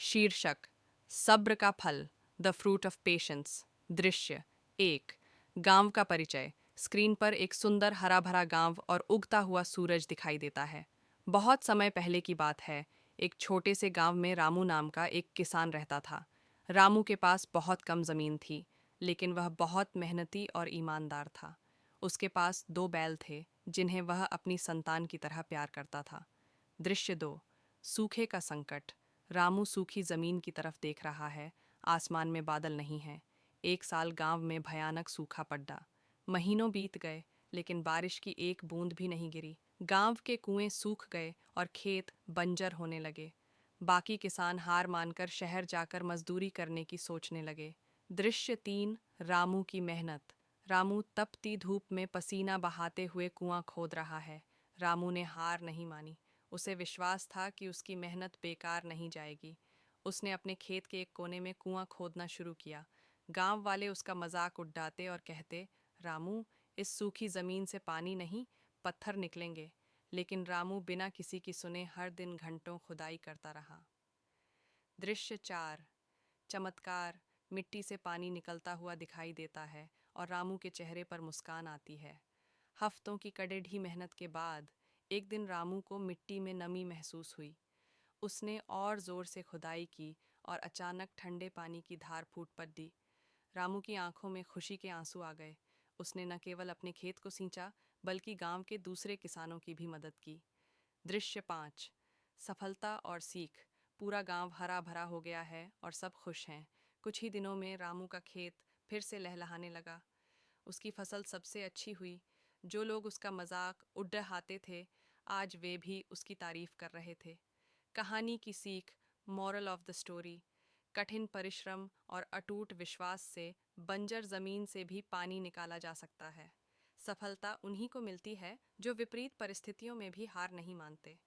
शीर्षक सब्र का फल, द फ्रूट ऑफ पेशेंस। दृश्य एक। गांव का परिचय। स्क्रीन पर एक सुंदर हरा भरा गांव और उगता हुआ सूरज दिखाई देता है। बहुत समय पहले की बात है। एक छोटे से गांव में रामू नाम का एक किसान रहता था। रामू के पास बहुत कम जमीन थी, लेकिन वह बहुत मेहनती और ईमानदार था। उसके पास 2 बैल थे, जिन्हें वह अपनी संतान की तरह प्यार करता था। दृश्य 2। सूखे का संकट। रामू सूखी जमीन की तरफ देख रहा है। आसमान में बादल नहीं है। एक साल गांव में भयानक सूखा पड़ा। महीनों बीत गए, लेकिन बारिश की एक बूंद भी नहीं गिरी। गांव के कुएं सूख गए और खेत बंजर होने लगे। बाकी किसान हार मानकर शहर जाकर मजदूरी करने की सोचने लगे। दृश्य 3। रामू की मेहनत। रामू तपती धूप में पसीना बहाते हुए कुआं खोद रहा है। रामू ने हार नहीं मानी। उसे विश्वास था कि उसकी मेहनत बेकार नहीं जाएगी। उसने अपने खेत के एक कोने में कुआं खोदना शुरू किया। गांव वाले उसका मजाक उड़ाते और कहते, रामू, इस सूखी जमीन से पानी नहीं, पत्थर निकलेंगे। लेकिन रामू बिना किसी की सुने हर दिन घंटों खुदाई करता रहा। दृश्य 4। चमत्कार। मिट्टी से पानी निकलता हुआ दिखाई देता है और रामू के चेहरे पर मुस्कान आती है। हफ्तों की कड़ेढ़ी मेहनत के बाद एक दिन रामू को मिट्टी में नमी महसूस हुई। उसने और जोर से खुदाई की और अचानक ठंडे पानी की धार फूट पड़ी। रामू की आंखों में खुशी के आंसू आ गए। उसने न केवल अपने खेत को सींचा, बल्कि गांव के दूसरे किसानों की भी मदद की। दृश्य 5। सफलता और सीख। पूरा गांव हरा भरा हो गया है और सब खुश हैं। कुछ ही दिनों में रामू का खेत फिर से लहलहाने लगा। उसकी फसल सबसे अच्छी हुई। जो लोग उसका मजाक उड़ाते थे, आज वे भी उसकी तारीफ कर रहे थे। कहानी की सीख, मॉरल ऑफ द स्टोरी। कठिन परिश्रम और अटूट विश्वास से बंजर जमीन से भी पानी निकाला जा सकता है। सफलता उन्हीं को मिलती है जो विपरीत परिस्थितियों में भी हार नहीं मानते।